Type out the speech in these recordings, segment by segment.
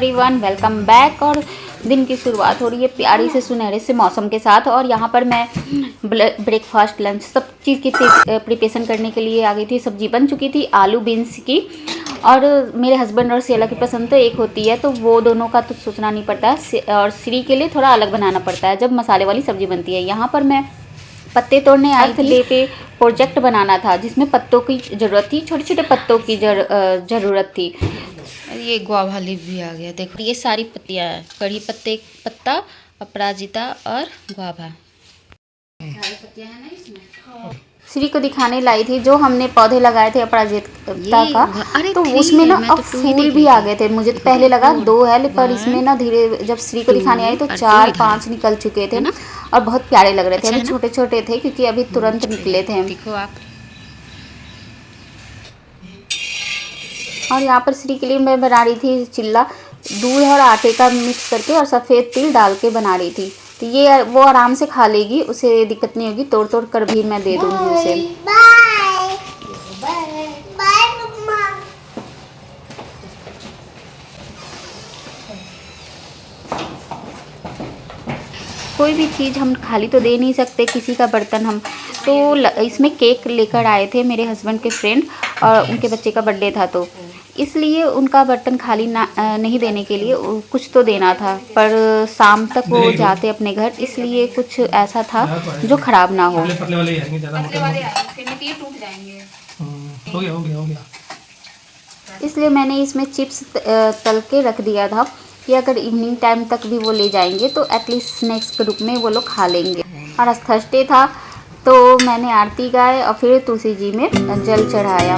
Everyone, welcome back. और दिन की शुरुआत हो रही है प्यारी से सुनहरे से मौसम के साथ। और यहाँ पर मैं ब्रेकफास्ट लंच सब चीज़ की प्रिपरेशन करने के लिए आ गई थी। सब्जी बन चुकी थी आलू बीन्स की, और मेरे हस्बैंड और सियाला की पसंद तो एक होती है, तो वो दोनों का तो सोचना नहीं पड़ता है। और श्री के लिए थोड़ा अलग बनाना पड़ता है जब मसाले वाली सब्जी बनती है। यहाँ पर मैं पत्ते तोड़ने आई थी। डे पे प्रोजेक्ट बनाना था जिसमें पत्तों की ज़रूरत थी, छोटे छोटे पत्तों की ज़रूरत थी। ये गुआवा लीफ भी आ गया, देखो ये सारी पत्तियां हैं, कड़ी पत्ते पत्ता, अपराजिता और गुआवा। सारी पत्तियां हैं ना इसमें। श्री को दिखाने लाई थी जो हमने पौधे लगाए थे अपराजिता का, तो उसमें ना अब फूल भी आ गए थे। मुझे तो पहले लगा 2 है, पर इसमें ना धीरे जब श्री को दिखाने आई तो 4-5 निकल चुके थे ना, और बहुत प्यारे लग रहे थे। अभी छोटे छोटे थे क्योंकि अभी तुरंत निकले थे। देखो आप। और यहाँ पर श्री के लिए मैं बना रही थी चिल्ला, दूध और आटे का मिक्स करके और सफ़ेद तिल डाल के बना रही थी। तो ये वो आराम से खा लेगी, उसे दिक्कत नहीं होगी। तोड़ तोड़ कर भी मैं दे दूँगी उसे। कोई भी चीज़ हम खाली तो दे नहीं सकते किसी का बर्तन हम। तो इसमें केक लेकर आए थे मेरे हस्बैंड के फ्रेंड, और उनके बच्चे का बर्थडे था, तो इसलिए उनका बर्तन खाली नहीं देने के लिए कुछ तो देना था। पर शाम तक वो जाते अपने घर, इसलिए कुछ ऐसा था जो ख़राब ना हो। इसलिए मैंने इसमें चिप्स तल के रख दिया था कि अगर इवनिंग टाइम तक भी वो ले जाएंगे तो एटलीस्ट स्नैक्स के रूप में वो लोग खा लेंगे। और आज थर्सडे था तो मैंने आरती गाए और फिर तुलसी जी में जल चढ़ाया।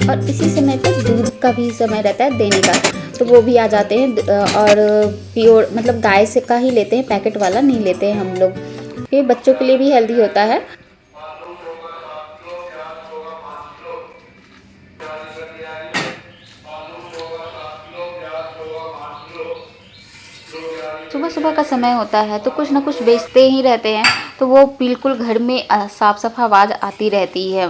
और इसी समय पर दूध का भी समय रहता है देने का, तो वो भी आ जाते हैं। और प्योर मतलब गाय से का ही लेते हैं, पैकेट वाला नहीं लेते हैं हम लोग। ये बच्चों के लिए भी हेल्दी होता है। सुबह सुबह का समय होता है तो कुछ ना कुछ बेचते ही रहते हैं, तो वो बिल्कुल घर में साफ साफ आवाज़ आती रहती है।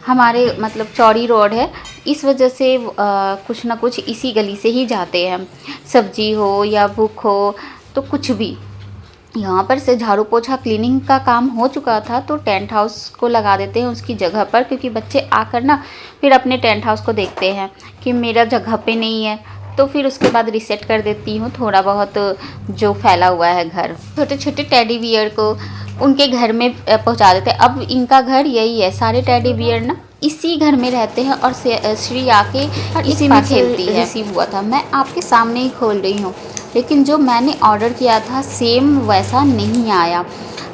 हमारे मतलब चौड़ी रोड है, इस वजह से कुछ ना कुछ इसी गली से ही जाते हैं। सब्जी हो या बुक हो तो कुछ भी। यहाँ पर से झाड़ू पोछा क्लीनिंग का काम हो चुका था, तो टेंट हाउस को लगा देते हैं उसकी जगह पर, क्योंकि बच्चे आकर ना फिर अपने टेंट हाउस को देखते हैं कि मेरा जगह पे नहीं है। तो फिर उसके बाद रीसेट कर देती हूँ थोड़ा बहुत जो फैला हुआ है घर। छोटे छोटे टेडी बियर को उनके घर में पहुँचा देते हैं। अब इनका घर यही है, सारे टेडी बियर ना इसी घर में रहते हैं, और श्री आके इसी में खेलती है। रिसीव हुआ था, मैं आपके सामने ही खोल रही हूँ, लेकिन जो मैंने ऑर्डर किया था सेम वैसा नहीं आया।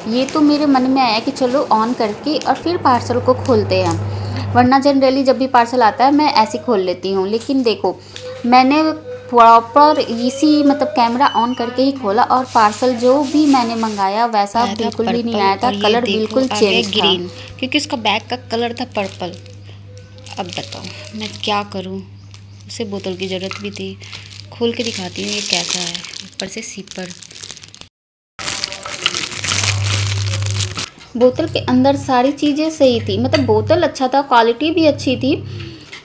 ये तो मेरे मन में आया कि चलो ऑन करके और फिर पार्सल को खोलते हैं, वरना जनरली जब भी पार्सल आता है मैं ऐसे खोल लेती हूँ। लेकिन देखो मैंने प्रॉपर इसी मतलब कैमरा ऑन करके ही खोला, और पार्सल जो भी मैंने मंगाया वैसा बिल्कुल भी नहीं आया था। कलर बिल्कुल चेंज था, ग्रीन, क्योंकि उसका बैग का कलर था पर्पल। अब बताओ मैं क्या करूँ, उसे बोतल की ज़रूरत भी थी। खोल के दिखाती हूँ ये कैसा है, ऊपर से सीपर। बोतल के अंदर सारी चीज़ें सही थी, मतलब बोतल अच्छा था, क्वालिटी भी अच्छी थी,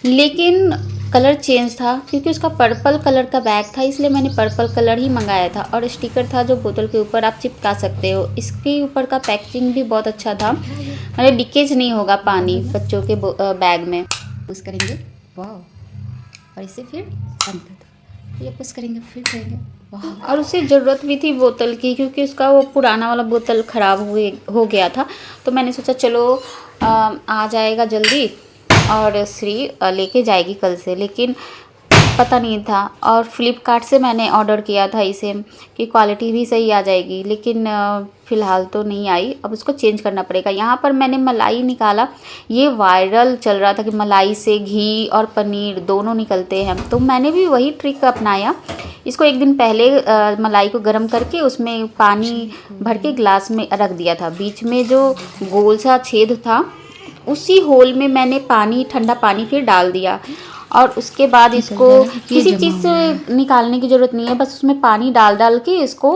लेकिन कलर चेंज था। क्योंकि उसका पर्पल कलर का बैग था, इसलिए मैंने पर्पल कलर ही मंगाया था। और स्टिकर था जो बोतल के ऊपर आप चिपका सकते हो। इसके ऊपर का पैकेजिंग भी बहुत अच्छा था, मतलब लीकेज नहीं होगा पानी बच्चों के बैग में। पुश करेंगे वाह, और इसे फिर बंद, ये पुश करेंगे फिर करेंगे वाह। और उसे ज़रूरत भी थी बोतल की, क्योंकि उसका वो पुराना वाला बोतल ख़राब हो गया था। तो मैंने सोचा चलो आ जाएगा जल्दी और श्री लेके जाएगी कल से, लेकिन पता नहीं था। और फ्लिपकार्ट से मैंने ऑर्डर किया था इसे कि क्वालिटी भी सही आ जाएगी, लेकिन फ़िलहाल तो नहीं आई। अब उसको चेंज करना पड़ेगा। यहाँ पर मैंने मलाई निकाला, ये वायरल चल रहा था कि मलाई से घी और पनीर दोनों निकलते हैं, तो मैंने भी वही ट्रिक अपनाया। इसको एक दिन पहले मलाई को गर्म करके उसमें पानी भर के ग्लास में रख दिया था। बीच में जो गोल सा छेद था उसी होल में मैंने पानी, ठंडा पानी फिर डाल दिया, और उसके बाद इसको किसी चीज़ से निकालने की ज़रूरत नहीं है, बस उसमें पानी डाल के इसको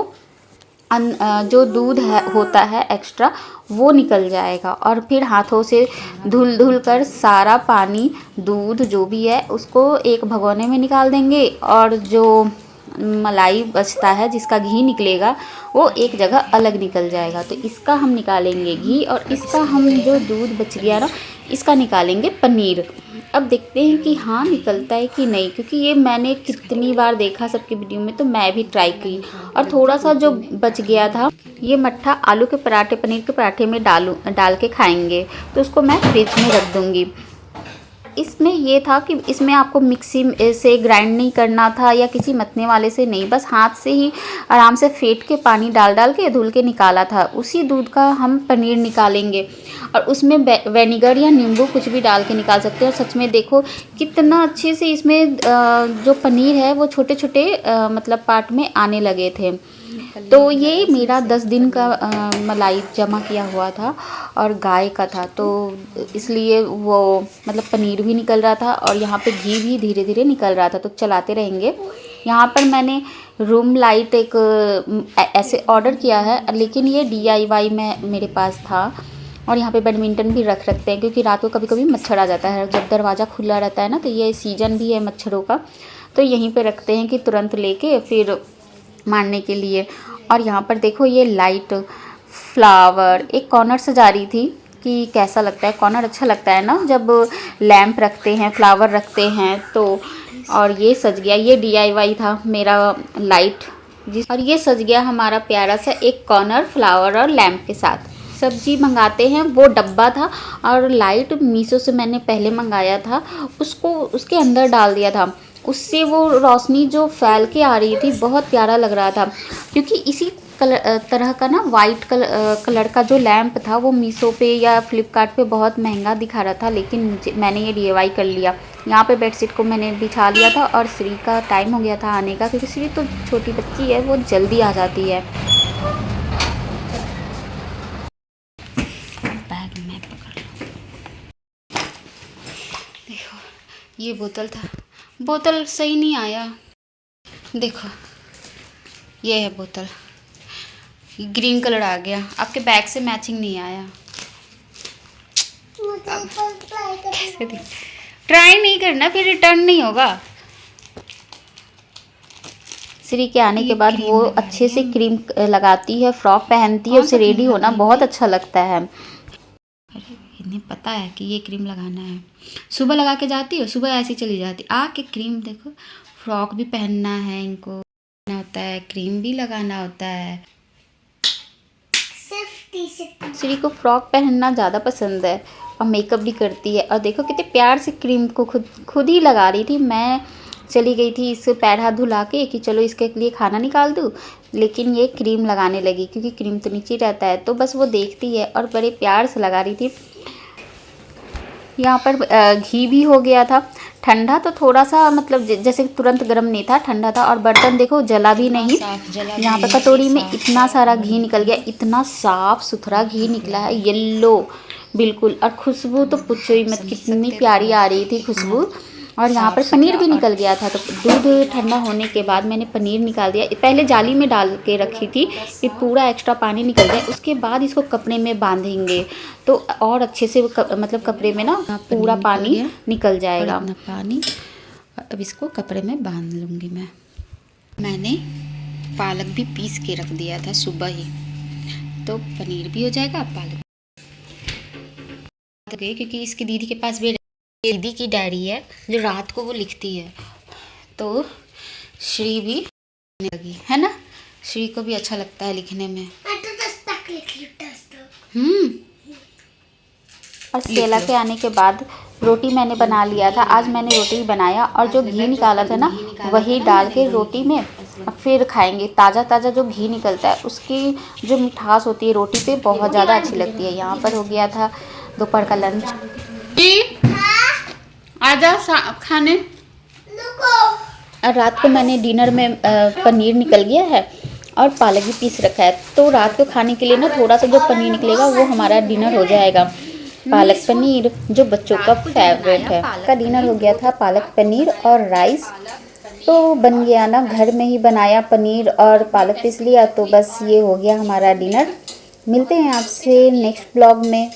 जो दूध है होता है एक्स्ट्रा वो निकल जाएगा। और फिर हाथों से धुल धुल कर सारा पानी, दूध जो भी है उसको एक भगोने में निकाल देंगे, और जो मलाई बचता है जिसका घी निकलेगा वो एक जगह अलग निकल जाएगा। तो इसका हम निकालेंगे घी, और इसका हम जो दूध बच गया ना इसका निकालेंगे पनीर। अब देखते हैं कि हाँ निकलता है कि नहीं, क्योंकि ये मैंने कितनी बार देखा सबकी वीडियो में, तो मैं भी ट्राई की। और थोड़ा सा जो बच गया था ये मट्ठा आलू के पराठे, पनीर के पराठे में डाल के खाएंगे, तो उसको मैं फ्रिज में रख दूँगी। इसमें ये था कि इसमें आपको मिक्सी से ग्राइंड नहीं करना था या किसी मतने वाले से नहीं, बस हाथ से ही आराम से फेंट के पानी डाल के धुल के निकाला था। उसी दूध का हम पनीर निकालेंगे, और उसमें विनेगर या नींबू कुछ भी डाल के निकाल सकते हैं। और सच में देखो कितना अच्छे से इसमें जो पनीर है वो छोटे छोटे मतलब पार्ट में आने लगे थे। तो ये मेरा 10 दिन का मलाई जमा किया हुआ था और गाय का था, तो इसलिए वो मतलब पनीर भी निकल रहा था और यहाँ पे घी भी धीरे धीरे निकल रहा था। तो चलाते रहेंगे। यहाँ पर मैंने रूम लाइट एक ऐसे ऑर्डर किया है, लेकिन ये DIY में मेरे पास था। और यहाँ पे बैडमिंटन भी रखते हैं, क्योंकि रात को कभी कभी मच्छर आ जाता है जब दरवाज़ा खुला रहता है ना, तो ये सीज़न भी है मच्छरों का, तो यहीं पे रखते हैं कि तुरंत लेके फिर मारने के लिए। और यहाँ पर देखो ये लाइट, फ्लावर, एक कॉर्नर सजा रही थी कि कैसा लगता है। कॉर्नर अच्छा लगता है ना जब लैंप रखते हैं, फ्लावर रखते हैं तो। और ये सज गया, ये DIY था मेरा लाइट और ये सज गया हमारा प्यारा सा एक कॉर्नर फ्लावर और लैंप के साथ। सब्जी मंगाते हैं वो डब्बा था, और लाइट मीशो से मैंने पहले मंगाया था, उसको उसके अंदर डाल दिया था, उससे वो रोशनी जो फैल के आ रही थी बहुत प्यारा लग रहा था। क्योंकि इसी तरह का ना वाइट कलर का जो लैंप था वो मीशो पे या फ्लिपकार्ट पे बहुत महंगा दिखा रहा था, लेकिन मैंने ये DIY कर लिया। यहाँ पे बेडशीट को मैंने बिछा लिया था, और श्री का टाइम हो गया था आने का, क्योंकि श्री तो छोटी बच्ची है वो जल्दी आ जाती है। बैग में पकड़ लो। देखो ये बोतल था, बोतल सही नहीं आया। देखो ये है बोतल, ग्रीन कलर आ गया, आपके बैग से मैचिंग नहीं आया। ट्राई नहीं करना, फिर रिटर्न नहीं होगा। श्री के आने के बाद वो अच्छे से क्रीम लगाती है, फ्रॉक पहनती है, उसे रेडी होना बहुत अच्छा लगता है। अरे इन्हें पता है कि ये क्रीम लगाना है। सुबह लगा के जाती है, सुबह ऐसी चली जाती, आके क्रीम देखो, फ्रॉक भी पहनना है इनको होता है, क्रीम भी लगाना होता है। श्री को फ्रॉक पहनना ज़्यादा पसंद है और मेकअप भी करती है। और देखो कितने प्यार से क्रीम को खुद ही लगा रही थी। मैं चली गई थी इससे पैर हाथ धुला के कि चलो इसके लिए खाना निकाल दूँ, लेकिन ये क्रीम लगाने लगी, क्योंकि क्रीम तो नीचे रहता है, तो बस वो देखती है और बड़े प्यार से लगा रही थी। यहाँ पर घी भी हो गया था ठंडा, तो थोड़ा सा मतलब जैसे तुरंत गर्म नहीं था, ठंडा था। और बर्तन देखो जला भी नहीं। यहाँ पर कटोरी में इतना सारा घी निकल गया, इतना साफ सुथरा घी निकला है, येलो बिल्कुल। और खुशबू तो पूछो ही मत, कितनी प्यारी आ रही थी खुशबू। और यहाँ पर पनीर भी निकल गया था। तो दूध ठंडा होने के बाद मैंने पनीर निकाल दिया, पहले जाली में डाल के रखी थी, फिर पूरा एक्स्ट्रा पानी निकल गया। उसके बाद इसको कपड़े में बांधेंगे तो और अच्छे से मतलब कपड़े में ना पूरा पानी निकल जाएगा। पानी अब इसको कपड़े में बांध लूँगी मैं। मैंने पालक भी पीस के रख दिया था सुबह ही, तो पनीर भी हो जाएगा, पालक क्योंकि इसकी दीदी के पास भी दीदी की डायरी है जो रात को वो लिखती है, तो श्री भी लगी है ना। श्री को भी अच्छा लगता है लिखने में। और सेला के आने के बाद रोटी मैंने बना लिया था। आज मैंने रोटी बनाया और जो घी निकाला था ना वही डाल के रोटी में फिर खाएंगे। ताज़ा ताज़ा जो घी निकलता है उसकी जो मिठास होती है रोटी पे बहुत ज़्यादा अच्छी लगती है। यहाँ पर हो गया था दोपहर का लंच। आजा खाने। और रात को मैंने डिनर में पनीर निकल गया है और पालक भी पीस रखा है, तो रात को खाने के लिए ना थोड़ा सा जो पनीर निकलेगा वो हमारा डिनर हो जाएगा। पालक पनीर जो बच्चों का फेवरेट है। का डिनर हो गया था पालक पनीर और राइस तो बन गया ना, घर में ही बनाया, पनीर और पालक पीस लिया, तो बस ये हो गया हमारा डिनर। मिलते हैं आपसे नेक्स्ट ब्लॉग में।